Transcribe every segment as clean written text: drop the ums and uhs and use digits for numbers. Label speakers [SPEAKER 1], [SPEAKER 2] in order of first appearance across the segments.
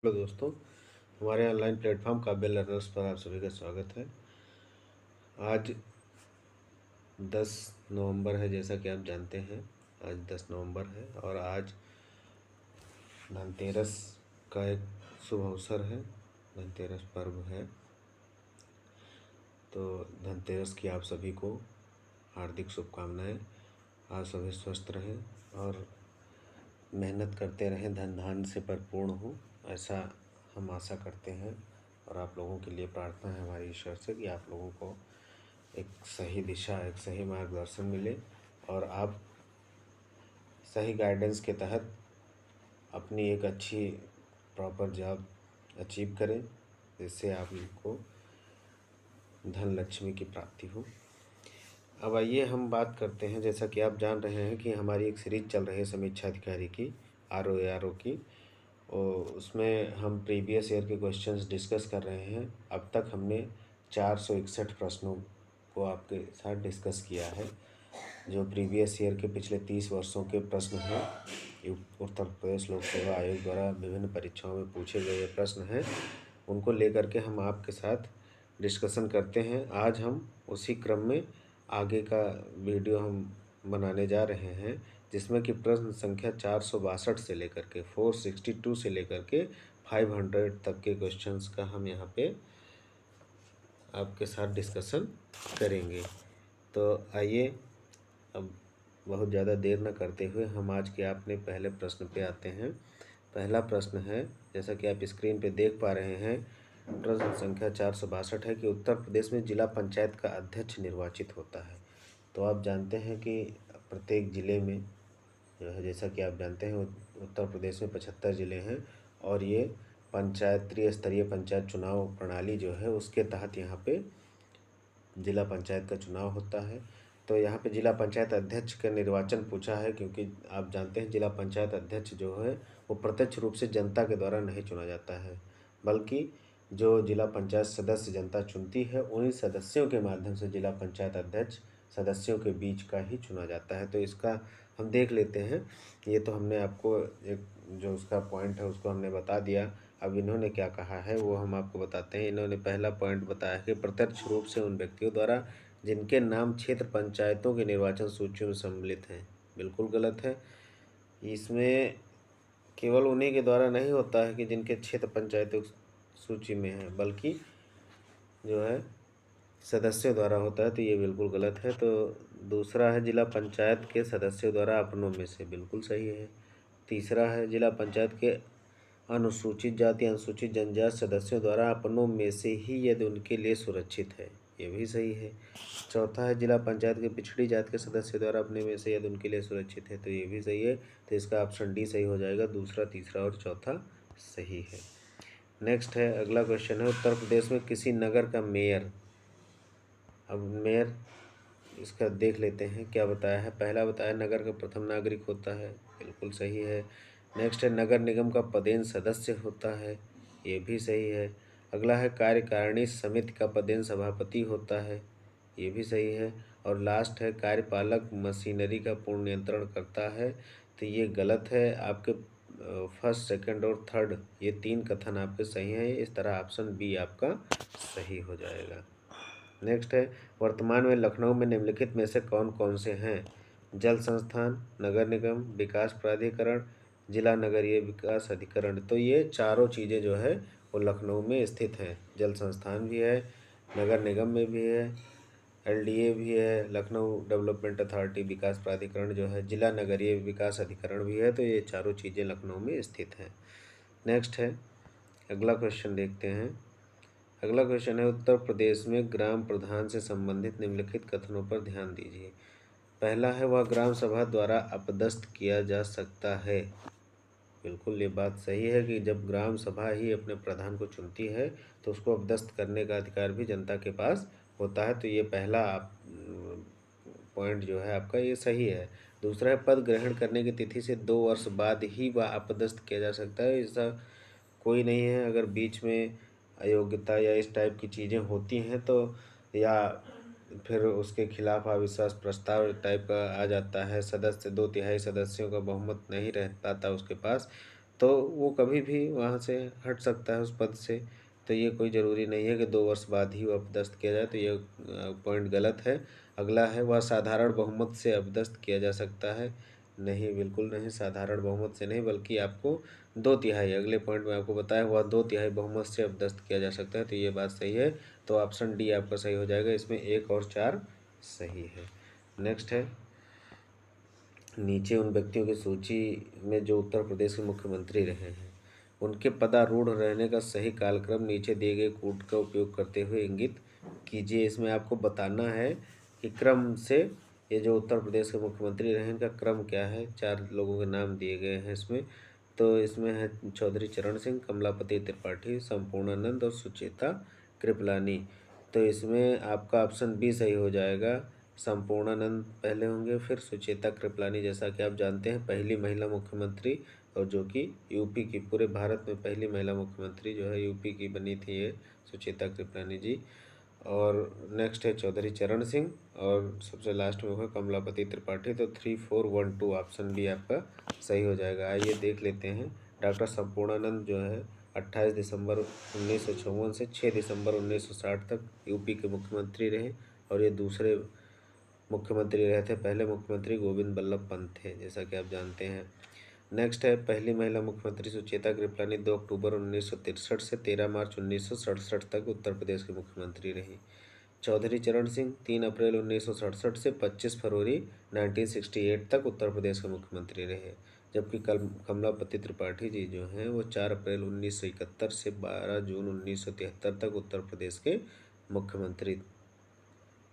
[SPEAKER 1] Hello दोस्तों, हमारे online platform काबिल लर्नर्स पर आप सभी का स्वागत है। आज 10 नवंबर है, जैसा कि आप जानते हैं। आज 10 नवंबर है और आज धनतेरस का एक शुभ अवसर है। धनतेरस पर्व है, तो धनतेरस की आप सभी को हार्दिक शुभकामनाएं। आप सभी स्वस्थ रहें और मेहनत करते रहें, धन धान्य से परिपूर्ण हो, ऐसा हम आशा करते हैं। और आप लोगों के लिए प्रार्थना है हमारी ईश्वर से कि आप लोगों को एक सही दिशा, एक सही मार्गदर्शन मिले और आप सही गाइडेंस के तहत अपनी एक अच्छी प्रॉपर जॉब अचीव करें, जिससे आपको धन लक्ष्मी की प्राप्ति हो। अब आइए हम बात करते हैं। जैसा कि आप जान रहे हैं कि हमारी एक सीरीज चल रही है समीक्षा अधिकारी की, ROARO की, और उसमें हम प्रीवियस ईयर के क्वेश्चंस डिस्कस कर रहे हैं। अब तक हमने 461 प्रश्नों को आपके साथ डिस्कस किया है। जो प्रीवियस ईयर के पिछले 30 वर्षों के प्रश्न हैं, उत्तर प्रदेश लोक सेवा आयोग द्वारा विभिन्न परीक्षाओं में पूछे गए प्रश्न हैं, उनको लेकर के हम आपके साथ डिस्कशन करते हैं। आज हम उसी क्रम में आगे का वीडियो हम बनाने जा रहे हैं, जिसमें कि प्रश्न संख्या 462 से लेकर के 462 से लेकर के 500 तक के क्वेश्चंस का हम यहाँ पे आपके साथ डिस्कशन करेंगे। तो आइए, अब बहुत ज़्यादा देर न करते हुए हम आज के अपने पहले प्रश्न पे आते हैं। पहला प्रश्न है, जैसा कि आप स्क्रीन पे देख पा रहे हैं, प्रश्न संख्या 462 है कि उत्तर प्रदेश में जिला पंचायत का अध्यक्ष निर्वाचित होता है। तो आप जानते हैं कि प्रत्येक ज़िले में जो है, जैसा कि आप जानते हैं, उत्तर प्रदेश में 75 ज़िले हैं और ये त्रिस्तरीय पंचायत चुनाव प्रणाली जो है उसके तहत यहाँ पे जिला पंचायत का चुनाव होता है। तो यहाँ पे जिला पंचायत अध्यक्ष का निर्वाचन पूछा है, क्योंकि आप जानते हैं जिला पंचायत अध्यक्ष जो है वो प्रत्यक्ष रूप से जनता के द्वारा नहीं चुना जाता है, बल्कि जो जिला पंचायत सदस्य जनता चुनती है, उन्हीं सदस्यों के माध्यम से जिला पंचायत अध्यक्ष सदस्यों के बीच का ही चुना जाता है। तो इसका हम देख लेते हैं। ये तो हमने आपको एक जो उसका पॉइंट है उसको हमने बता दिया। अब इन्होंने क्या कहा है वो हम आपको बताते हैं। इन्होंने पहला पॉइंट बताया कि प्रत्यक्ष रूप से उन व्यक्तियों द्वारा जिनके नाम क्षेत्र पंचायतों की निर्वाचन सूचियों में सम्मिलित हैं। बिल्कुल गलत है। इसमें केवल उन्हीं के द्वारा नहीं होता है कि जिनके क्षेत्र पंचायतों सूची में है, बल्कि जो है सदस्यों द्वारा होता है, तो ये बिल्कुल गलत है। तो दूसरा है जिला पंचायत के सदस्यों द्वारा अपनों में से, बिल्कुल सही है। तीसरा है जिला पंचायत के अनुसूचित जाति अनुसूचित जनजाति सदस्यों द्वारा अपनों में से ही यदि उनके लिए सुरक्षित है, ये भी सही है। चौथा है जिला पंचायत के पिछड़ी जाति के सदस्य द्वारा अपने में से यदि उनके लिए सुरक्षित है, तो ये भी सही है। तो इसका ऑप्शन डी सही हो जाएगा। दूसरा, तीसरा और चौथा सही है। नेक्स्ट है, अगला क्वेश्चन है, उत्तर प्रदेश में किसी नगर का मेयर। अब मेयर इसका देख लेते हैं क्या बताया है। पहला बताया नगर का प्रथम नागरिक होता है, बिल्कुल सही है। नेक्स्ट है नगर निगम का पदेन सदस्य होता है, ये भी सही है। अगला है कार्यकारिणी समिति का पदेन सभापति होता है, ये भी सही है। और लास्ट है कार्यपालक मशीनरी का पूर्ण नियंत्रण करता है, तो ये गलत है। आपके फर्स्ट, सेकंड और थर्ड ये तीन कथन आपके सही हैं। इस तरह ऑप्शन बी आपका सही हो जाएगा। नेक्स्ट है, वर्तमान में लखनऊ में निम्नलिखित में से कौन कौन से हैं। जल संस्थान, नगर निगम, विकास प्राधिकरण, जिला नगरीय विकास अधिकरण। तो ये चारों चीज़ें जो है वो लखनऊ में स्थित हैं। जल संस्थान भी है, नगर निगम में भी है, LDA भी है, लखनऊ डेवलपमेंट अथॉरिटी विकास प्राधिकरण जो है, जिला नगरीय विकास अधिकरण भी है। तो ये चारों चीज़ें लखनऊ में स्थित हैं। नेक्स्ट है, अगला क्वेश्चन देखते हैं। अगला क्वेश्चन है, उत्तर प्रदेश में ग्राम प्रधान से संबंधित निम्नलिखित कथनों पर ध्यान दीजिए। पहला है, वह ग्राम सभा द्वारा अपदस्थ किया जा सकता है। बिल्कुल ये बात सही है कि जब ग्राम सभा ही अपने प्रधान को चुनती है तो उसको अपदस्थ करने का अधिकार भी जनता के पास होता है। तो ये पहला पॉइंट जो है आपका ये सही है। दूसरा है, पद ग्रहण करने की तिथि से 2 वर्ष बाद ही वह अपदस्थ किया जा सकता है। ऐसा कोई नहीं है। अगर बीच में अयोग्यता या इस टाइप की चीज़ें होती हैं तो, या फिर उसके खिलाफ अविश्वास प्रस्ताव टाइप का आ जाता है, सदस्य 2/3 सदस्यों का बहुमत नहीं रह पाता उसके पास, तो वो कभी भी वहाँ से हट सकता है उस पद से। तो ये कोई ज़रूरी नहीं है कि 2 वर्ष बाद ही वो अपदस्थ किया जाए, तो ये पॉइंट गलत है। अगला है, वह साधारण बहुमत से अपदस्थ किया जा सकता है। नहीं, बिल्कुल नहीं, साधारण बहुमत से नहीं, बल्कि आपको 2/3, अगले पॉइंट में आपको बताया हुआ 2/3 बहुमत से अपदस्थ किया जा सकता है। तो ये बात सही है, तो ऑप्शन डी आपका सही हो जाएगा। इसमें 1 और 4 सही है। नेक्स्ट है, नीचे उन व्यक्तियों की सूची में जो उत्तर प्रदेश के मुख्यमंत्री रहे हैं, उनके पदारूढ़ रहने का सही कालक्रम नीचे दिए गए कूट का उपयोग करते हुए इंगित कीजिए। इसमें आपको बताना है कि क्रम से ये जो उत्तर प्रदेश के मुख्यमंत्री रहे इनका क्रम क्या है। 4 लोगों के नाम दिए गए हैं इसमें। तो इसमें है चौधरी चरण सिंह, कमलापति त्रिपाठी, संपूर्णानंद और सुचेता कृपलानी। तो इसमें आपका ऑप्शन बी सही हो जाएगा। संपूर्णानंद पहले होंगे, फिर सुचेता कृपलानी, जैसा कि आप जानते हैं पहली महिला मुख्यमंत्री, और जो कि यूपी की, पूरे भारत में पहली महिला मुख्यमंत्री जो है यूपी की बनी थी ये सुचेता कृपलानी जी। और नेक्स्ट है चौधरी चरण सिंह, और सबसे लास्ट में होगा कमलापति त्रिपाठी। तो 3, 4, 1, 2 ऑप्शन बी आपका सही हो जाएगा। आइए देख लेते हैं। डॉक्टर संपूर्णानंद जो है 28 दिसंबर 1954 से 6 दिसंबर 1960 तक यूपी के मुख्यमंत्री रहे, और ये दूसरे मुख्यमंत्री रहे थे। पहले मुख्यमंत्री गोविंद बल्लभ पंत थे, जैसा कि आप जानते हैं। नेक्स्ट है, पहली महिला मुख्यमंत्री सुचेता कृपलानी 2 अक्टूबर 1963 से 13 मार्च 1967 तक उत्तर प्रदेश के मुख्यमंत्री रही। चौधरी चरण सिंह 3 अप्रैल 1967 से 25 फरवरी 1968 तक उत्तर प्रदेश के मुख्यमंत्री रहे। जबकि कमलापति त्रिपाठी जी जो हैं वो 4 अप्रैल 1971 से 12 जून 1973 तक उत्तर प्रदेश के मुख्यमंत्री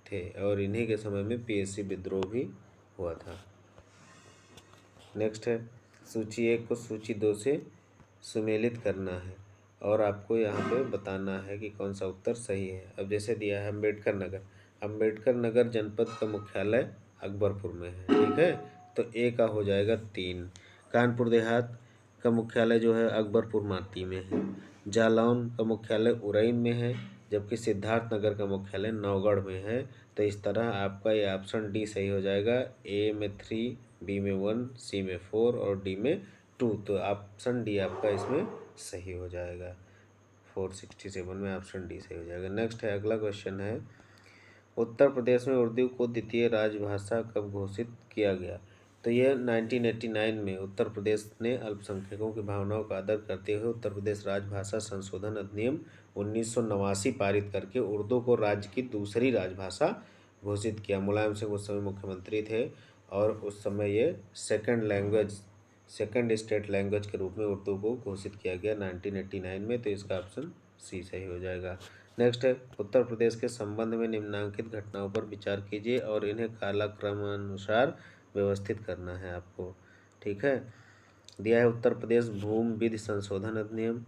[SPEAKER 1] थे, और इन्हीं के समय में पीएससी विद्रोह भी हुआ था। नेक्स्ट है, सूची 1 को सूची 2 से सुमेलित करना है, और आपको यहाँ पे बताना है कि कौन सा उत्तर सही है। अब जैसे दिया है अम्बेडकर नगर, अम्बेडकर नगर जनपद का मुख्यालय अकबरपुर में है, ठीक है। तो ए का हो जाएगा 3। कानपुर देहात का मुख्यालय जो है अकबरपुर माती में है। जालौन का मुख्यालय उरईन में है, जबकि सिद्धार्थ नगर का मुख्यालय नौगढ़ में है। तो इस तरह आपका ये ऑप्शन डी सही हो जाएगा। ए में 3, बी में 1, सी में 4 और डी में 2। तो ऑप्शन डी आपका इसमें सही हो जाएगा। 467 में ऑप्शन डी सही हो जाएगा। नेक्स्ट है, अगला क्वेश्चन है, उत्तर प्रदेश में उर्दू को द्वितीय राजभाषा कब घोषित किया गया। तो ये 1989 में उत्तर प्रदेश ने अल्पसंख्यकों की भावनाओं का आदर करते हुए उत्तर प्रदेश राजभाषा संशोधन अधिनियम 1989 पारित करके उर्दू को राज्य की दूसरी राजभाषा घोषित किया। मुलायम सिंह उस समय मुख्यमंत्री थे, और उस समय ये सेकंड स्टेट लैंग्वेज के रूप में उर्दू को घोषित किया गया 1989 में। तो इसका ऑप्शन सी सही हो जाएगा। नेक्स्ट है, उत्तर प्रदेश के संबंध में निम्नलिखित घटनाओं पर विचार कीजिए और इन्हें कालक्रमानुसार व्यवस्थित करना है आपको, ठीक है। दिया है उत्तर प्रदेश भूमि विधि संशोधन अधिनियम।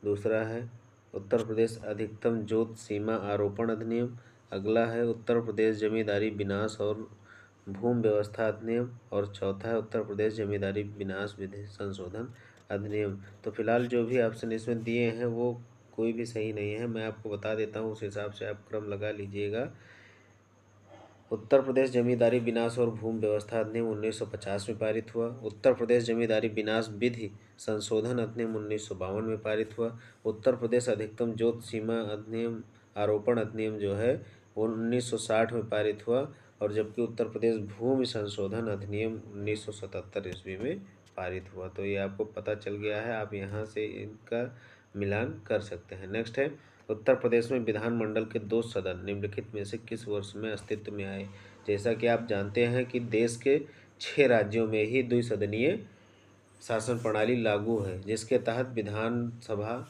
[SPEAKER 1] दूसरा है उत्तर प्रदेश अधिकतम जोत सीमा आरोपण अधिनियम। अगला है उत्तर प्रदेश जमींदारी विनाश और भूमि व्यवस्था अधिनियम। और चौथा है उत्तर प्रदेश जमींदारी विनाश विधि संशोधन अधिनियम। तो फिलहाल जो भी ऑप्शन इसमें दिए हैं वो कोई भी सही नहीं है, मैं आपको बता देता हूँ, उस हिसाब से आप क्रम लगा लीजिएगा। उत्तर प्रदेश जमींदारी विनाश और भूमि व्यवस्था अधिनियम 1950 में पारित हुआ। उत्तर प्रदेश जमींदारी विनाश विधि संशोधन अधिनियम 1952 में पारित हुआ। उत्तर प्रदेश अधिकतम जोत सीमा अधिनियम आरोपण अधिनियम जो है वो 1960 में पारित हुआ, और जबकि उत्तर प्रदेश भूमि संशोधन अधिनियम 1977 ईस्वी में पारित हुआ। तो ये आपको पता चल गया है, आप यहाँ से इनका मिलान कर सकते हैं। नेक्स्ट है, उत्तर प्रदेश में विधानमंडल के 2 सदन निम्नलिखित में से किस वर्ष में अस्तित्व में आए। जैसा कि आप जानते हैं कि देश के 6 राज्यों में ही द्विसदनीय शासन प्रणाली लागू है, जिसके तहत विधानसभा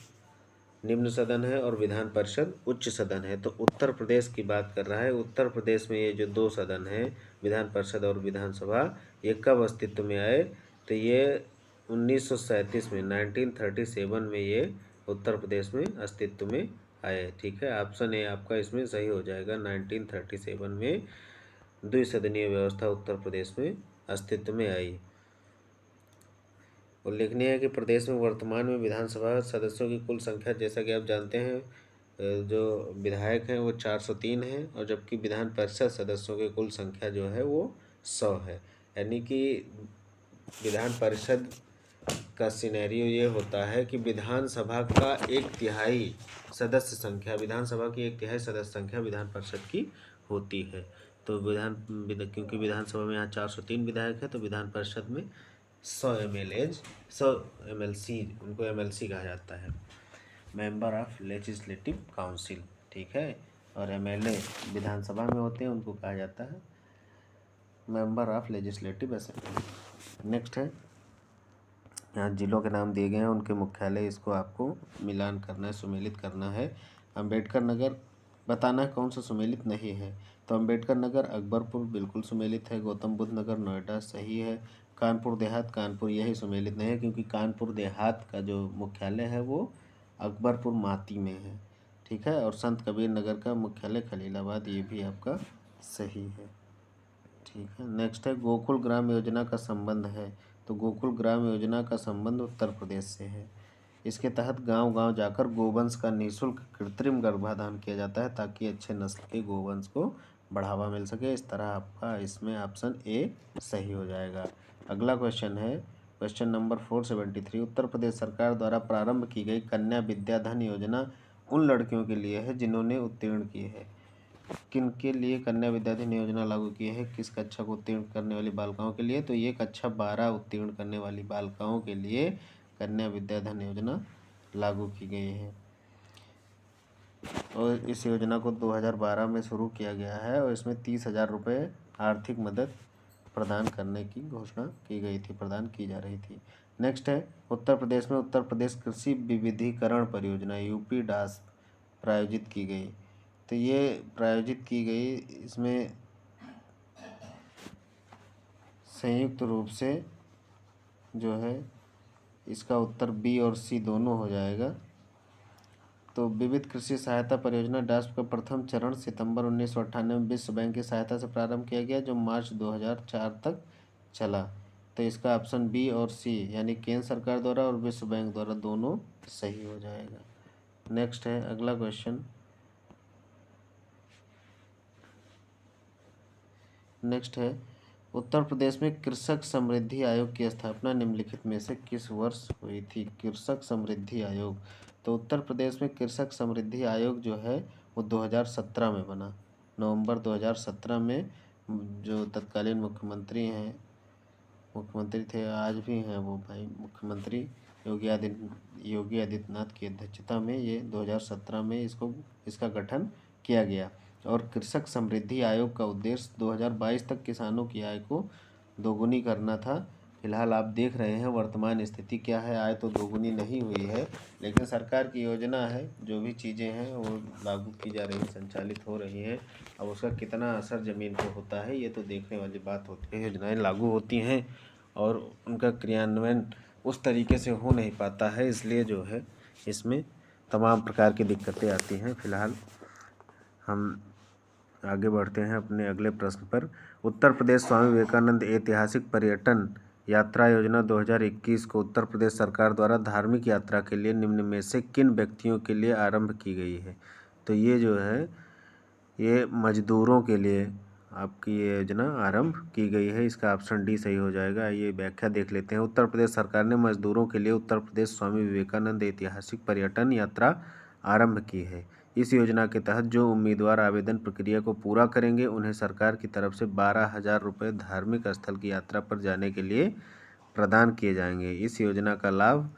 [SPEAKER 1] निम्न सदन है और विधान परिषद उच्च सदन है। तो उत्तर प्रदेश की बात कर रहा है, उत्तर प्रदेश में ये जो 2 सदन हैं, विधान परिषद और विधानसभा, ये कब अस्तित्व में आए। तो ये 1937 में 1937 में ये उत्तर प्रदेश में अस्तित्व में आए, ठीक है। ऑप्शन ए आपका इसमें सही हो जाएगा। 1937 में द्विसदनीय व्यवस्था उत्तर प्रदेश में अस्तित्व में आई। उल्लेखनीय है कि प्रदेश में वर्तमान में विधानसभा सदस्यों की कुल संख्या, जैसा कि आप जानते हैं, जो विधायक हैं वो 403 हैं, और जबकि विधान परिषद सदस्यों की कुल संख्या जो है वो 100 है। यानी कि विधान परिषद का सिनेरियो ये होता है कि विधानसभा का 1/3 सदस्य संख्या, विधानसभा की 1/3 सदस्य संख्या विधान परिषद की होती है। तो क्योंकि विधानसभा में यहाँ 403 विधायक है, तो विधान परिषद में 100 MLC, उनको MLC कहा जाता है, मेंबर ऑफ लेजिस्लेटिव काउंसिल, ठीक है। और MLA विधानसभा में होते हैं, उनको कहा जाता है member of legislative assembly. Next है, यहाँ जिलों के नाम दिए गए हैं, उनके मुख्यालय, इसको आपको मिलान करना है, सुमेलित करना है। अंबेडकर नगर बताना है कौन सा सुमेलित नहीं है। तो अंबेडकर नगर अकबरपुर बिल्कुल सुमेलित है। गौतम बुद्ध नगर नोएडा सही है। कानपुर देहात कानपुर यही सुमेलित नहीं है, क्योंकि कानपुर देहात का जो मुख्यालय है वो अकबरपुर माती में है, ठीक है। और संत कबीर नगर का मुख्यालय खलीलाबाद, ये भी आपका सही है, ठीक है। नेक्स्ट है, गोकुल ग्राम योजना का संबंध है। तो गोकुल ग्राम योजना का संबंध उत्तर प्रदेश से है। इसके तहत गांव-गांव जाकर गोवंश का निःशुल्क कृत्रिम गर्भाधान किया जाता है, ताकि अच्छे नस्ल के गोवंश को बढ़ावा मिल सके। इस तरह आपका इसमें ऑप्शन ए सही हो जाएगा। अगला क्वेश्चन है क्वेश्चन नंबर 473। उत्तर प्रदेश सरकार द्वारा प्रारंभ की गई कन्या विद्याधन योजना उन लड़कियों के लिए है जिन्होंने उत्तीर्ण की है। किनके लिए कन्या विद्याधन योजना लागू की है? किस कक्षा को उत्तीर्ण करने वाली बालिकाओं के लिए? तो ये कक्षा 12 उत्तीर्ण करने वाली बालिकाओं के लिए कन्या विद्याधन योजना लागू की गई है। और इस योजना को 2012 में शुरू किया गया है, और इसमें 30,000 रुपये आर्थिक मदद प्रदान करने की घोषणा की गई थी, प्रदान की जा रही थी। नेक्स्ट है, उत्तर प्रदेश में उत्तर प्रदेश कृषि विविधीकरण परियोजना UP-DAS प्रायोजित की गई। तो ये प्रायोजित की गई, इसमें संयुक्त रूप से जो है इसका उत्तर बी और सी दोनों हो जाएगा। तो विविध कृषि सहायता परियोजना डास का प्रथम चरण सितंबर 1998 में विश्व बैंक की सहायता से प्रारंभ किया गया, जो मार्च 2004 तक चला। तो इसका ऑप्शन बी और सी यानी केंद्र सरकार द्वारा और विश्व बैंक द्वारा दोनों सही हो जाएगा। नेक्स्ट है अगला क्वेश्चन। नेक्स्ट है, उत्तर प्रदेश में कृषक समृद्धि आयोग की स्थापना निम्नलिखित में से किस वर्ष हुई थी? कृषक समृद्धि आयोग, तो उत्तर प्रदेश में कृषक समृद्धि आयोग जो है वो 2017 में बना। नवंबर 2017 में जो तत्कालीन मुख्यमंत्री थे, आज भी हैं वो भाई मुख्यमंत्री योगी आदित्यनाथ की अध्यक्षता में ये 2017 में इसका गठन किया गया। और कृषक समृद्धि आयोग का उद्देश्य 2022 तक किसानों की आय को दोगुनी करना था। फिलहाल आप देख रहे हैं वर्तमान स्थिति क्या है, आय तो दोगुनी नहीं हुई है, लेकिन सरकार की योजना है, जो भी चीज़ें हैं वो लागू की जा रही, संचालित हो रही हैं। अब उसका कितना असर ज़मीन पर होता है ये तो देखने वाली बात होती है। योजनाएं लागू होती हैं और उनका क्रियान्वयन उस तरीके से हो नहीं पाता है, इसलिए जो है इसमें तमाम प्रकार की दिक्कतें आती हैं। फिलहाल हम आगे बढ़ते हैं अपने अगले प्रश्न पर। उत्तर प्रदेश स्वामी विवेकानंद ऐतिहासिक पर्यटन यात्रा योजना 2021 को उत्तर प्रदेश सरकार द्वारा धार्मिक यात्रा के लिए निम्न में से किन व्यक्तियों के लिए आरंभ की गई है? तो ये जो है ये मजदूरों के लिए आपकी ये योजना आरंभ की गई है। इसका ऑप्शन डी सही हो जाएगा। ये व्याख्या देख लेते हैं। उत्तर प्रदेश सरकार ने मजदूरों के लिए उत्तर प्रदेश स्वामी विवेकानंद ऐतिहासिक पर्यटन यात्रा आरंभ की है। इस योजना के तहत जो उम्मीदवार आवेदन प्रक्रिया को पूरा करेंगे उन्हें सरकार की तरफ से 12,000 रुपये धार्मिक स्थल की यात्रा पर जाने के लिए प्रदान किए जाएंगे। इस योजना का लाभ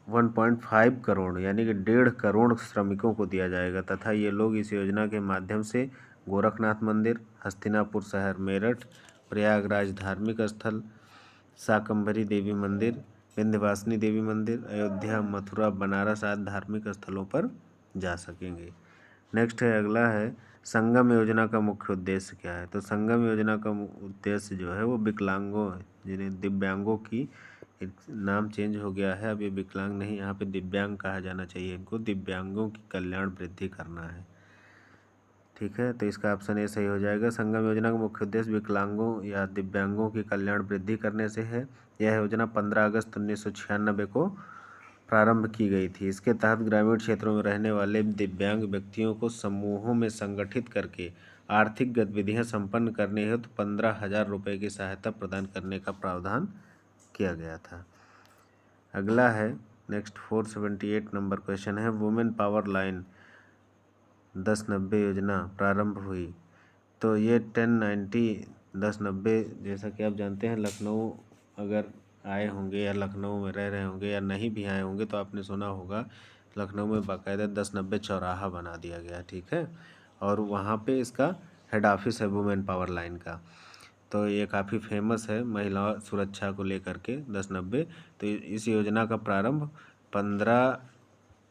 [SPEAKER 1] 1.5 करोड़ यानी कि 1.5 करोड़ श्रमिकों को दिया जाएगा, तथा ये लोग इस योजना के माध्यम से गोरखनाथ मंदिर, हस्तिनापुर शहर मेरठ, प्रयागराज धार्मिक स्थल, शाकंभरी देवी मंदिर, विंध्यवासिनी देवी मंदिर, अयोध्या, मथुरा, बनारस आदि धार्मिक स्थलों पर जा सकेंगे। नेक्स्ट है अगला है, संगम योजना का मुख्य उद्देश्य क्या है? तो संगम योजना का उद्देश्य जो है वो विकलांगों, जिन्हें दिव्यांगों की, नाम चेंज हो गया है, अब ये विकलांग नहीं, यहाँ पे दिव्यांग कहा जाना चाहिए इनको, दिव्यांगों की कल्याण वृद्धि करना है, ठीक है। तो इसका ऑप्शन ए सही हो जाएगा। संगम योजना का मुख्य उद्देश्य विकलांगों या दिव्यांगों की कल्याण वृद्धि करने से है। यह योजना 15 अगस्त 1996 को प्रारंभ की गई थी। इसके तहत ग्रामीण क्षेत्रों में रहने वाले दिव्यांग व्यक्तियों को समूहों में संगठित करके आर्थिक गतिविधियां संपन्न करने हेतु 15,000 रुपये की सहायता प्रदान करने का प्रावधान किया गया था। अगला है नेक्स्ट 478 नंबर क्वेश्चन है, वुमेन पावर लाइन 1090 योजना प्रारंभ हुई। तो ये 1090 1090 जैसा कि आप जानते हैं, लखनऊ अगर आए होंगे या लखनऊ में रह रहे होंगे या नहीं भी आए होंगे तो आपने सुना होगा लखनऊ में बाकायदा 1090 चौराहा बना दिया गया, ठीक है। और वहाँ पे इसका हेड ऑफिस है वुमेन पावर लाइन का। तो ये काफ़ी फेमस है महिला सुरक्षा को लेकर के 1090। तो इस योजना का प्रारंभ 15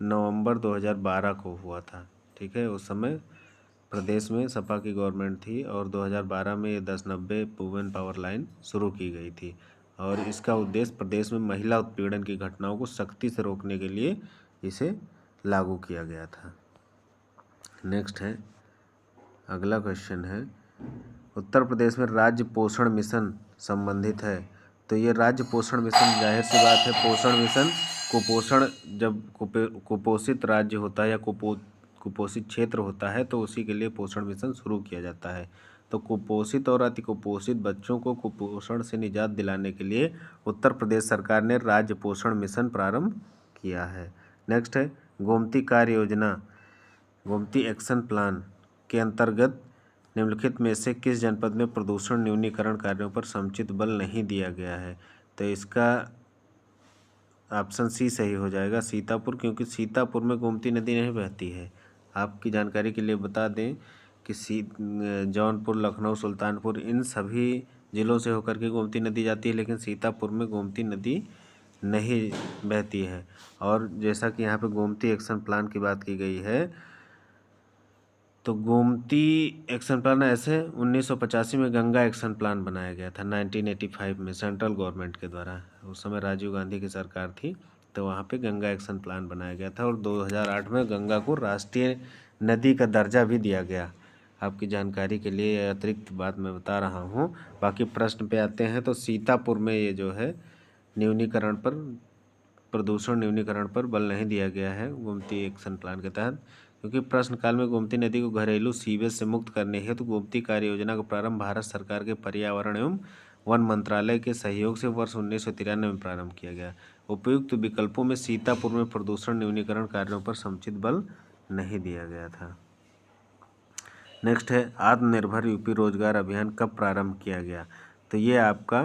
[SPEAKER 1] नवंबर 2012 को हुआ था, ठीक है। उस समय प्रदेश में सपा की गवर्नमेंट थी और 2012 में ये 1090 वुमेन पावर लाइन शुरू की गई थी। और इसका उद्देश्य प्रदेश में महिला उत्पीड़न की घटनाओं को सख्ती से रोकने के लिए इसे लागू किया गया था। नेक्स्ट है, अगला क्वेश्चन है, उत्तर प्रदेश में राज्य पोषण मिशन संबंधित है। तो ये राज्य पोषण मिशन, जाहिर सी बात है पोषण मिशन, कुपोषण जब कुपोषित राज्य होता है या कुपोषित क्षेत्र होता है तो उसी के लिए पोषण मिशन शुरू किया जाता है। तो कुपोषित और अति कुपोषित बच्चों को कुपोषण से निजात दिलाने के लिए उत्तर प्रदेश सरकार ने राज्य पोषण मिशन प्रारंभ किया है। नेक्स्ट है, गोमती कार्य योजना, गोमती एक्शन प्लान के अंतर्गत निम्नलिखित में से किस जनपद में प्रदूषण न्यूनीकरण कार्यों पर समुचित बल नहीं दिया गया है। तो इसका ऑप्शन सी सही हो जाएगा, सीतापुर, क्योंकि सीतापुर में गोमती नदी नहीं बहती है। आपकी जानकारी के लिए बता दें कि जौनपुर, लखनऊ, सुल्तानपुर इन सभी ज़िलों से होकर के गोमती नदी जाती है, लेकिन सीतापुर में गोमती नदी नहीं बहती है। और जैसा कि यहाँ पे गोमती एक्शन प्लान की बात की गई है, तो गोमती एक्शन प्लान ऐसे 1985 में गंगा एक्शन प्लान बनाया गया था 1985 में सेंट्रल गवर्नमेंट के द्वारा। उस समय राजीव गांधी की सरकार थी, तो वहाँ पे गंगा एक्शन प्लान बनाया गया था। और 2008 में गंगा को राष्ट्रीय नदी का दर्जा भी दिया गया। आपकी जानकारी के लिए अतिरिक्त बात मैं बता रहा हूँ। बाकी प्रश्न पे आते हैं, तो सीतापुर में ये जो है न्यूनीकरण पर, प्रदूषण न्यूनीकरण पर बल नहीं दिया गया है गोमती एक्शन प्लान के तहत, क्योंकि प्रश्नकाल में गोमती नदी को घरेलू सीवेज से मुक्त करने हेतु गोमती कार्य योजना का प्रारंभ भारत सरकार के पर्यावरण एवं वन मंत्रालय के सहयोग से वर्ष 1993 में प्रारंभ किया गया। उपयुक्त विकल्पों में सीतापुर में प्रदूषण न्यूनीकरण कार्यों पर समुचित बल नहीं दिया गया था। नेक्स्ट है, आत्मनिर्भर यूपी रोजगार अभियान कब प्रारंभ किया गया। तो ये आपका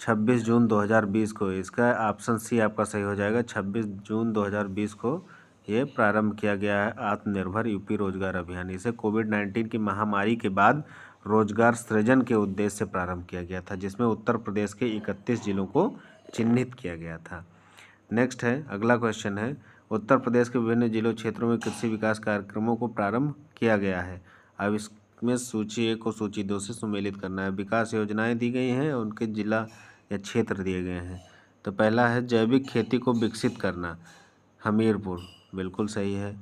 [SPEAKER 1] 26 जून 2020 को, इसका ऑप्शन सी आपका सही हो जाएगा। 26 जून 2020 को ये प्रारंभ किया गया है आत्मनिर्भर यूपी रोजगार अभियान। इसे कोविड-19 की महामारी के बाद रोजगार सृजन के उद्देश्य से प्रारंभ किया गया था, जिसमें उत्तर प्रदेश के 31 जिलों को चिन्हित किया गया था। नेक्स्ट है, अगला क्वेश्चन है, उत्तर प्रदेश के विभिन्न जिलों क्षेत्रों में कृषि विकास कार्यक्रमों को प्रारंभ किया गया है। अब इसमें सूची 1 को सूची 2 से सुमेलित करना है। विकास योजनाएं दी गई हैं, उनके जिला या क्षेत्र दिए गए हैं। तो पहला है जैविक खेती को विकसित करना, हमीरपुर, बिल्कुल सही है।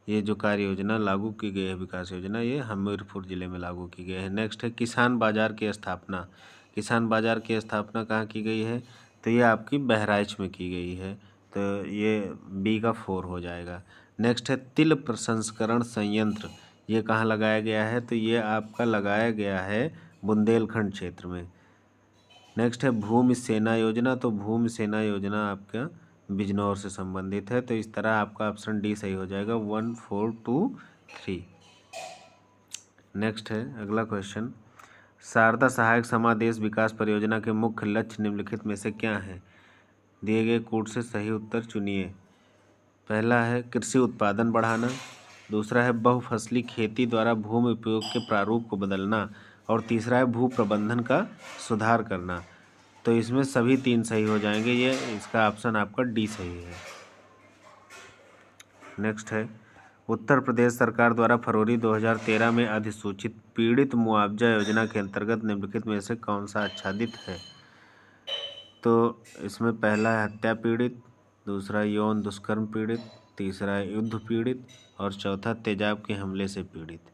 [SPEAKER 1] ये जो कार्य योजना लागू की गई है, विकास योजना, ये हमीरपुर ज़िले में लागू की गई है। नेक्स्ट है किसान बाजार की स्थापना। किसान बाजार की स्थापना कहाँ की गई है। तो ये आपकी बहराइच में की गई है, तो ये बी का 4 हो जाएगा। नेक्स्ट है तिल प्रसंस्करण संयंत्र, ये कहाँ लगाया गया है। तो ये आपका लगाया गया है बुंदेलखंड क्षेत्र में। नेक्स्ट है भूमि सेना योजना। तो भूमि सेना योजना आपका बिजनौर से संबंधित है, तो इस तरह आपका ऑप्शन डी सही हो जाएगा, 1 4 2 3। नेक्स्ट है अगला क्वेश्चन, शारदा सहायक समादेश विकास परियोजना के मुख्य लक्ष्य निम्नलिखित में से क्या हैं। दिए गए कोड से सही उत्तर चुनिए। पहला है कृषि उत्पादन बढ़ाना, दूसरा है बहुफसली खेती द्वारा भूमि उपयोग के प्रारूप को बदलना, और तीसरा है भू प्रबंधन का सुधार करना। तो इसमें सभी 3 सही हो जाएंगे, ये इसका ऑप्शन आपका डी सही है। नेक्स्ट है, उत्तर प्रदेश सरकार द्वारा फरवरी 2013 में अधिसूचित पीड़ित मुआवजा योजना के अंतर्गत निम्नलिखित में से कौन सा आच्छादित है। तो इसमें पहला है हत्या पीड़ित, दूसरा यौन दुष्कर्म पीड़ित, तीसरा है युद्ध पीड़ित, और चौथा तेजाब के हमले से पीड़ित।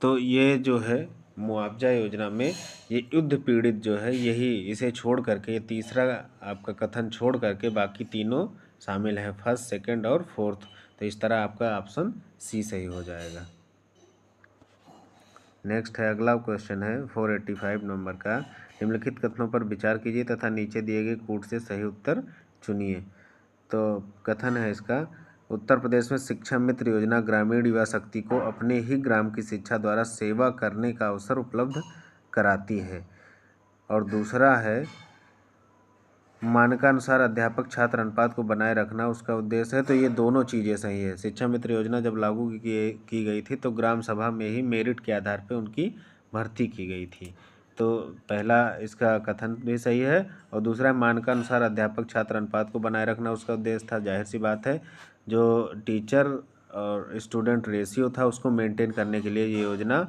[SPEAKER 1] तो ये जो है मुआवजा योजना में ये युद्ध पीड़ित जो है, यही इसे छोड़ करके, ये तीसरा आपका कथन छोड़ करके बाकी तीनों शामिल हैं, फर्स्ट, सेकंड और फोर्थ। तो इस तरह आपका ऑप्शन सी सही हो जाएगा। नेक्स्ट है अगला क्वेश्चन है 485 नंबर का, निम्नलिखित कथनों पर विचार कीजिए तथा नीचे दिए गए कूट से सही उत्तर चुनिए। तो कथन है इसका, उत्तर प्रदेश में शिक्षा मित्र योजना ग्रामीण युवा शक्ति को अपने ही ग्राम की शिक्षा द्वारा सेवा करने का अवसर उपलब्ध कराती है। और दूसरा है, मानकानुसार अध्यापक छात्र अनुपात को बनाए रखना उसका उद्देश्य है। तो ये दोनों चीज़ें सही है। शिक्षा मित्र योजना जब लागू की गई थी तो ग्राम सभा में ही मेरिट के आधार पर उनकी भर्ती की गई थी। तो पहला इसका कथन भी सही है। और दूसरा, मानकानुसार अध्यापक छात्र अनुपात को बनाए रखना उसका उद्देश्य था। जाहिर सी बात है, जो टीचर और स्टूडेंट रेशियो था उसको मेंटेन करने के लिए ये योजना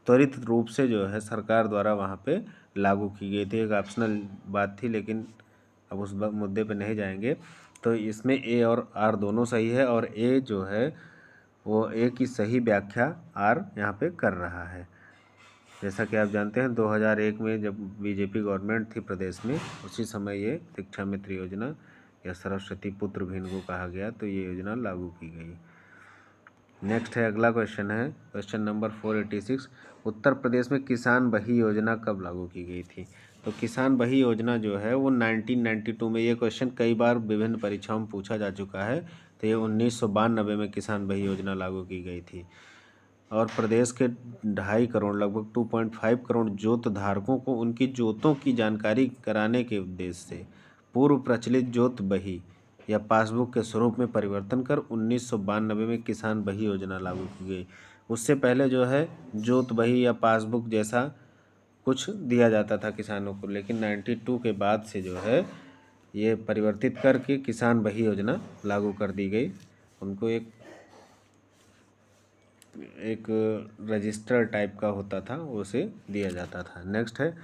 [SPEAKER 1] त्वरित रूप से जो है सरकार द्वारा वहाँ पे लागू की गई थी। एक ऑप्शनल बात थी, लेकिन अब उस मुद्दे पे नहीं जाएंगे। तो इसमें ए और आर दोनों सही है, और ए जो है वो ए की सही व्याख्या आर यहाँ पे कर रहा है। जैसा कि आप जानते हैं 2001 में जब बीजेपी गवर्नमेंट थी प्रदेश में, उसी समय ये शिक्षा मित्र योजना या सरस्वती पुत्र भी इनको कहा गया, तो ये योजना लागू की गई। नेक्स्ट है, अगला क्वेश्चन है क्वेश्चन नंबर 486। उत्तर प्रदेश में किसान बही योजना कब लागू की गई थी? तो किसान बही योजना जो है वो 1992 में, ये क्वेश्चन कई बार विभिन्न परीक्षाओं में पूछा जा चुका है। तो ये 1992 में किसान बही योजना लागू की गई थी। और प्रदेश के 2.5 करोड़, लगभग 2.5 करोड़ जोत धारकों को उनकी जोतों की जानकारी कराने के उद्देश्य से पूर्व प्रचलित जोत बही या पासबुक के स्वरूप में परिवर्तन कर 1992 में किसान बही योजना लागू की गई। उससे पहले जो है जोत बही या पासबुक जैसा कुछ दिया जाता था किसानों को, लेकिन 92 के बाद से जो है ये परिवर्तित करके किसान बही योजना लागू कर दी गई। उनको एक रजिस्टर टाइप का होता था, उसे दिया जाता था। नेक्स्ट है,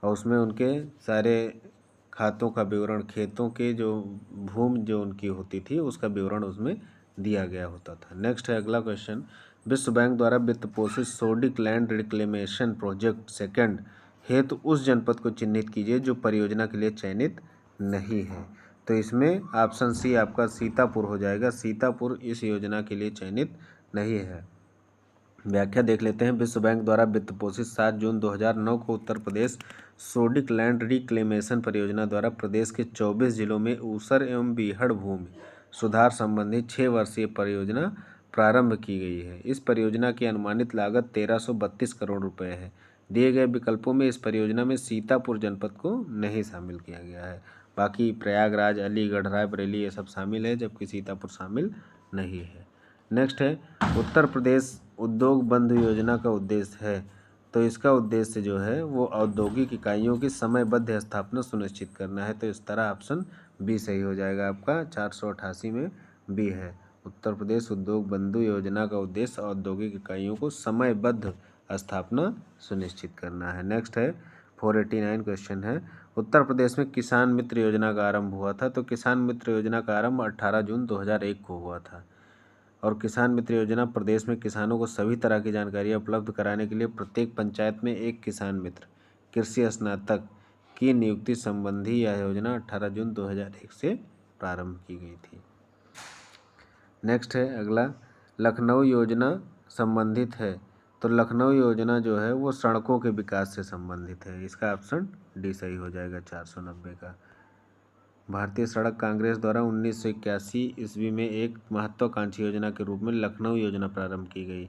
[SPEAKER 1] और उसमें उनके सारे खातों का विवरण, खेतों के जो भूमि जो उनकी होती थी उसका विवरण उसमें दिया गया होता था। नेक्स्ट है अगला क्वेश्चन, विश्व बैंक द्वारा वित्त पोषित sodic land reclamation project second हेतु उस जनपद को चिन्हित कीजिए जो परियोजना के लिए चयनित नहीं है। तो इसमें ऑप्शन सी आपका सीतापुर हो जाएगा। सीतापुर इस योजना के लिए चयनित नहीं है। व्याख्या देख लेते हैं। विश्व बैंक द्वारा वित्त पोषित 7 जून 2009 को Uttar Pradesh sodic land reclamation परियोजना द्वारा प्रदेश के 24 जिलों में ऊसर एवं बीहड़ भूमि सुधार संबंधी 6 वर्षीय परियोजना प्रारंभ की गई है। इस परियोजना की अनुमानित लागत 1332 करोड़ रुपए है। दिए गए विकल्पों में इस परियोजना में सीतापुर जनपद को नहीं शामिल किया गया है। बाकी प्रयागराज, अलीगढ़, रायबरेली ये सब शामिल है, जबकि सीतापुर शामिल नहीं है। नेक्स्ट है, उत्तर प्रदेश उद्योग बंधु योजना का उद्देश्य है। तो इसका उद्देश्य जो है वो औद्योगिक इकाइयों की समयबद्ध स्थापना सुनिश्चित करना है। तो इस तरह ऑप्शन बी सही हो जाएगा आपका। 488 में बी है। उत्तर प्रदेश उद्योग बंधु योजना का उद्देश्य औद्योगिक इकाइयों को समयबद्ध स्थापना सुनिश्चित करना है। नेक्स्ट है 489 क्वेश्चन है, उत्तर प्रदेश में किसान मित्र योजना का आरंभ हुआ था। तो किसान मित्र योजना का आरंभ 18 जून 2001 को हुआ था। और किसान मित्र योजना प्रदेश में किसानों को सभी तरह की जानकारियाँ उपलब्ध कराने के लिए प्रत्येक पंचायत में एक किसान मित्र कृषि स्नातक की नियुक्ति संबंधी यह योजना 18 जून 2001 से प्रारंभ की गई थी। नेक्स्ट है अगला, लखनऊ योजना संबंधित है। तो लखनऊ योजना जो है वो सड़कों के विकास से संबंधित है। इसका ऑप्शन डी सही हो जाएगा 490 का। भारतीय सड़क कांग्रेस द्वारा 1981 ईस्वी में एक महत्वाकांक्षी योजना के रूप में लखनऊ योजना प्रारंभ की गई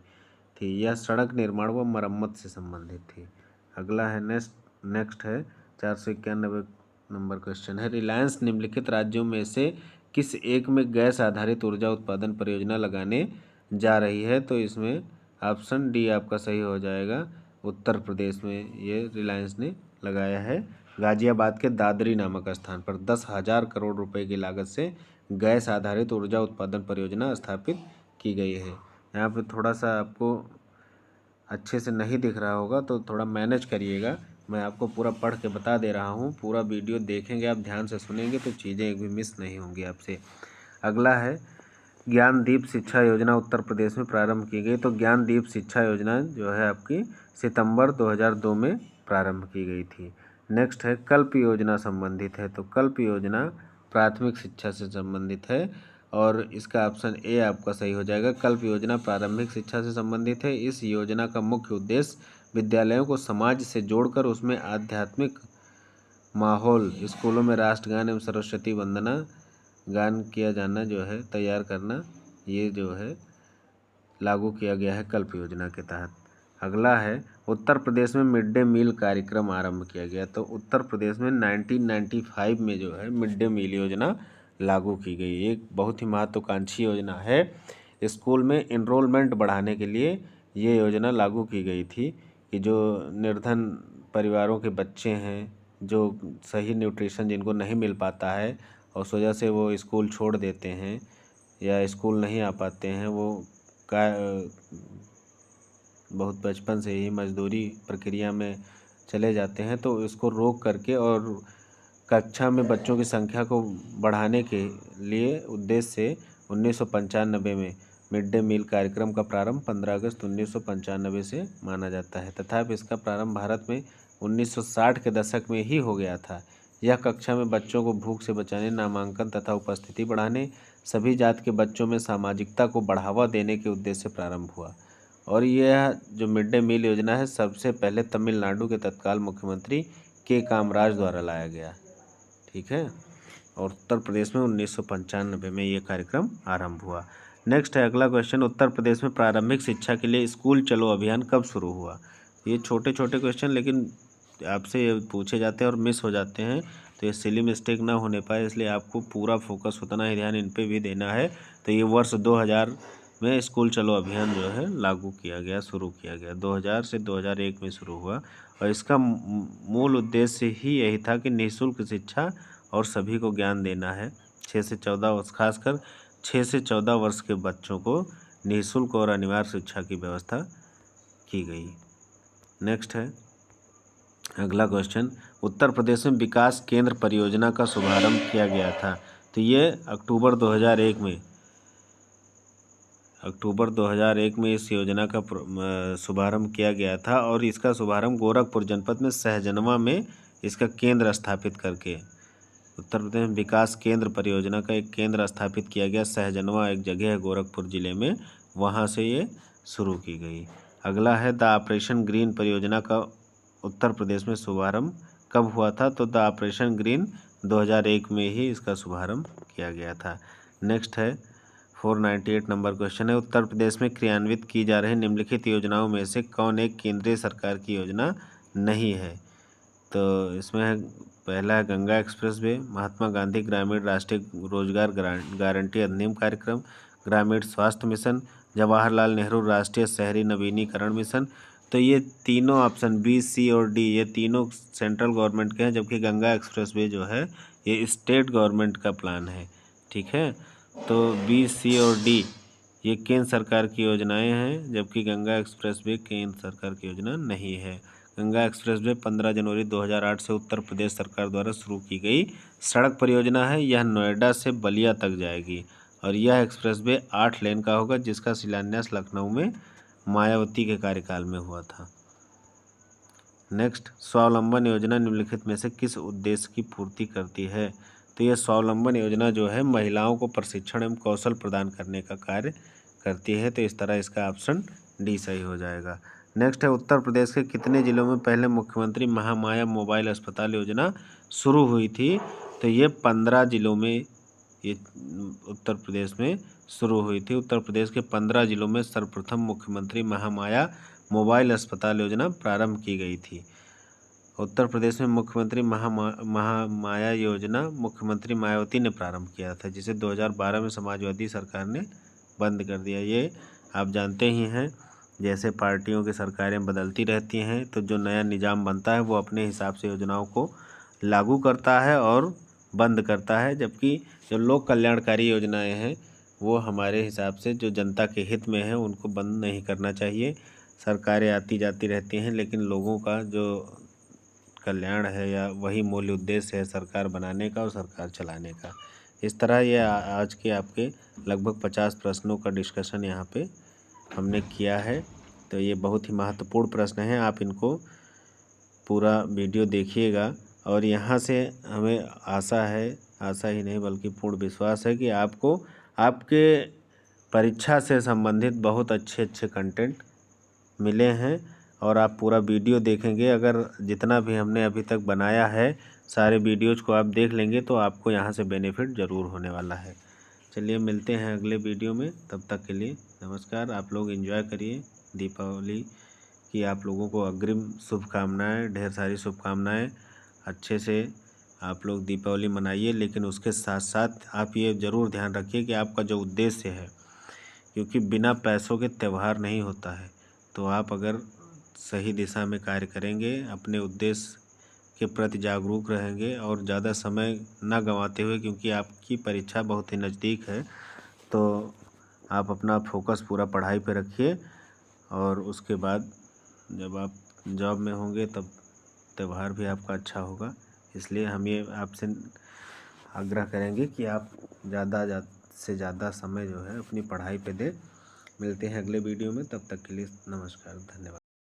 [SPEAKER 1] थी। यह सड़क निर्माण व मरम्मत से संबंधित थी। अगला है नेक्स्ट है 491 नंबर क्वेश्चन है, रिलायंस निम्नलिखित राज्यों में से किस एक में गैस आधारित ऊर्जा उत्पादन परियोजना लगाने जा रही है? तो इसमें ऑप्शन डी आपका सही हो जाएगा। उत्तर प्रदेश में ये रिलायंस ने लगाया है। गाजियाबाद के दादरी नामक स्थान पर 10,000 करोड़ रुपए की लागत से गैस आधारित ऊर्जा उत्पादन परियोजना स्थापित की गई है। यहाँ पे थोड़ा सा आपको अच्छे से नहीं दिख रहा होगा तो थोड़ा मैनेज करिएगा। मैं आपको पूरा पढ़ के बता दे रहा हूँ। पूरा वीडियो देखेंगे आप, ध्यान से सुनेंगे तो चीज़ें एक भी मिस नहीं होंगी आपसे। अगला है, ज्ञानदीप शिक्षा योजना उत्तर प्रदेश में प्रारंभ की गई। तो ज्ञानदीप शिक्षा योजना जो है आपकी सितंबर 2002 में प्रारंभ की गई थी। नेक्स्ट है, कल्प योजना संबंधित है। तो कल्प योजना प्राथमिक शिक्षा से संबंधित है और इसका ऑप्शन ए आपका सही हो जाएगा। कल्प योजना प्रारंभिक शिक्षा से संबंधित है। इस योजना का मुख्य उद्देश्य विद्यालयों को समाज से जोड़कर उसमें आध्यात्मिक माहौल स्कूलों में राष्ट्रगान एवं सरस्वती वंदना गान किया जाना जो है तैयार करना, ये जो है लागू किया गया है कल्प योजना के तहत। अगला है उत्तर प्रदेश में मिड डे मील कार्यक्रम आरंभ किया गया। तो उत्तर प्रदेश में 1995 में जो है मिड डे मील योजना लागू की गई। एक बहुत ही महत्वाकांक्षी योजना है। स्कूल में इनरोलमेंट बढ़ाने के लिए ये योजना लागू की गई थी कि जो निर्धन परिवारों के बच्चे हैं, जो सही न्यूट्रिशन जिनको नहीं मिल पाता है और उस वजह से वो स्कूल छोड़ देते हैं या स्कूल नहीं आ पाते हैं, वो का बहुत बचपन से ही मजदूरी प्रक्रिया में चले जाते हैं, तो इसको रोक करके और कक्षा में बच्चों की संख्या को बढ़ाने के लिए उद्देश्य से 1995 में मिड डे मील कार्यक्रम का प्रारंभ 15 अगस्त 1995 से माना जाता है। तथापि इसका प्रारंभ भारत में 1960 के दशक में ही हो गया था। यह कक्षा में बच्चों को भूख से बचाने, नामांकन तथा उपस्थिति बढ़ाने, सभी जात के बच्चों में सामाजिकता को बढ़ावा देने के उद्देश्य से प्रारंभ हुआ। और यह जो मिड डे मील योजना है सबसे पहले तमिलनाडु के तत्काल मुख्यमंत्री के कामराज द्वारा लाया गया। ठीक है, और उत्तर प्रदेश में 1995 में ये कार्यक्रम आरंभ हुआ। नेक्स्ट है अगला क्वेश्चन, उत्तर प्रदेश में प्रारंभिक शिक्षा के लिए स्कूल चलो अभियान कब शुरू हुआ। ये छोटे छोटे क्वेश्चन लेकिन आपसे ये पूछे जाते हैं और मिस हो जाते हैं, तो ये सिली मिस्टेक ना होने पाए इसलिए आपको पूरा फोकस उतना ही ध्यान इन पे भी देना है। तो ये वर्ष 2000 में स्कूल चलो अभियान जो है लागू किया गया, शुरू किया गया। 2000 से 2001 में शुरू हुआ और इसका मूल उद्देश्य ही यही था कि निःशुल्क शिक्षा और सभी को ज्ञान देना है। 6 से 14 वर्ष, खासकर 6 से 14 वर्ष के बच्चों को निःशुल्क और अनिवार्य शिक्षा की व्यवस्था की गई। नेक्स्ट है अगला क्वेश्चन, उत्तर प्रदेश में विकास केंद्र परियोजना का शुभारंभ किया गया था। तो ये अक्टूबर 2001 में इस योजना का शुभारंभ किया गया था और इसका शुभारंभ गोरखपुर जनपद में सहजनवा में इसका केंद्र स्थापित करके उत्तर प्रदेश में विकास केंद्र परियोजना का एक केंद्र स्थापित किया गया। सहजनवा एक जगह है गोरखपुर जिले में, वहाँ से ये शुरू की गई। अगला है द ऑपरेशन ग्रीन परियोजना का उत्तर प्रदेश में शुभारंभ कब हुआ था। तो द ऑपरेशन ग्रीन 2001 में ही इसका शुभारंभ किया गया था। नेक्स्ट है 498 नंबर क्वेश्चन है, उत्तर प्रदेश में क्रियान्वित की जा रही निम्नलिखित योजनाओं में से कौन एक केंद्रीय सरकार की योजना नहीं है। तो इसमें है पहला है गंगा एक्सप्रेस वे, महात्मा गांधी ग्रामीण राष्ट्रीय रोजगार गारंटी अधिनियम कार्यक्रम, ग्रामीण स्वास्थ्य मिशन, जवाहरलाल नेहरू राष्ट्रीय शहरी नवीनीकरण मिशन। तो ये तीनों ऑप्शन बी, सी और डी ये तीनों सेंट्रल गवर्नमेंट के हैं, जबकि गंगा एक्सप्रेस वे जो है ये स्टेट गवर्नमेंट का प्लान है। ठीक है, तो बी, सी और डी ये केंद्र सरकार की योजनाएं हैं, जबकि गंगा एक्सप्रेस वे केंद्र सरकार की योजना नहीं है। गंगा एक्सप्रेस वे 15 जनवरी 2008 से उत्तर प्रदेश सरकार द्वारा शुरू की गई सड़क परियोजना है। यह नोएडा से बलिया तक जाएगी और यह एक्सप्रेस वे 8 लेन का होगा, जिसका शिलान्यास लखनऊ में मायावती के कार्यकाल में हुआ था। नेक्स्ट, स्वावलंबन योजना निम्नलिखित में से किस उद्देश्य की पूर्ति करती है। तो यह स्वावलंबन योजना जो है महिलाओं को प्रशिक्षण एवं कौशल प्रदान करने का कार्य करती है। तो इस तरह इसका ऑप्शन डी सही हो जाएगा। नेक्स्ट है उत्तर प्रदेश के कितने जिलों में पहले मुख्यमंत्री महामाया मोबाइल अस्पताल योजना शुरू हुई थी। तो ये 15 जिलों में ये उत्तर प्रदेश में शुरू हुई थी। उत्तर प्रदेश के 15 जिलों में सर्वप्रथम मुख्यमंत्री महामाया मोबाइल अस्पताल योजना प्रारंभ की गई थी। उत्तर प्रदेश में मुख्यमंत्री महामाया योजना मुख्यमंत्री मायावती ने प्रारंभ किया था, जिसे 2012 में समाजवादी सरकार ने बंद कर दिया। ये आप जानते ही हैं, जैसे पार्टियों की सरकारें बदलती रहती हैं तो जो नया निज़ाम बनता है वो अपने हिसाब से योजनाओं को लागू करता है और बंद करता है, जबकि जो लोक कल्याणकारी योजनाएं हैं वो हमारे हिसाब से जो जनता के हित में है उनको बंद नहीं करना चाहिए। सरकारें आती जाती रहती हैं, लेकिन लोगों का जो कल्याण है या वही मूल उद्देश्य है सरकार बनाने का और सरकार चलाने का। इस तरह ये आज के आपके लगभग 50 प्रश्नों का डिस्कशन यहाँ पे हमने किया है। तो ये बहुत ही महत्वपूर्ण प्रश्न हैं, आप इनको पूरा वीडियो देखिएगा और यहाँ से हमें आशा ही नहीं बल्कि पूर्ण विश्वास है कि आपको आपके परीक्षा से संबंधित बहुत अच्छे कंटेंट मिले हैं और आप पूरा वीडियो देखेंगे। अगर जितना भी हमने अभी तक बनाया है सारे वीडियोज़ को आप देख लेंगे तो आपको यहाँ से बेनिफिट ज़रूर होने वाला है। चलिए मिलते हैं अगले वीडियो में, तब तक के लिए नमस्कार। आप लोग एंजॉय करिए दीपावली की। आप लोगों को अग्रिम शुभकामनाएं, ढेर सारी शुभकामनाएं। अच्छे से आप लोग दीपावली मनाइए, लेकिन उसके साथ साथ आप ये ज़रूर ध्यान रखिए कि आपका जो उद्देश्य है, क्योंकि बिना पैसों के त्यौहार नहीं होता है। तो आप अगर सही दिशा में कार्य करेंगे, अपने उद्देश्य के प्रति जागरूक रहेंगे और ज़्यादा समय ना गंवाते हुए, क्योंकि आपकी परीक्षा बहुत ही नज़दीक है, तो आप अपना फोकस पूरा पढ़ाई पे रखिए। और उसके बाद जब आप जॉब में होंगे तब त्यौहार भी आपका अच्छा होगा। इसलिए हम ये आपसे आग्रह करेंगे कि आप ज़्यादा से ज़्यादा समय जो है अपनी पढ़ाई पे दें। मिलते हैं अगले वीडियो में, तब तक के लिए नमस्कार, धन्यवाद।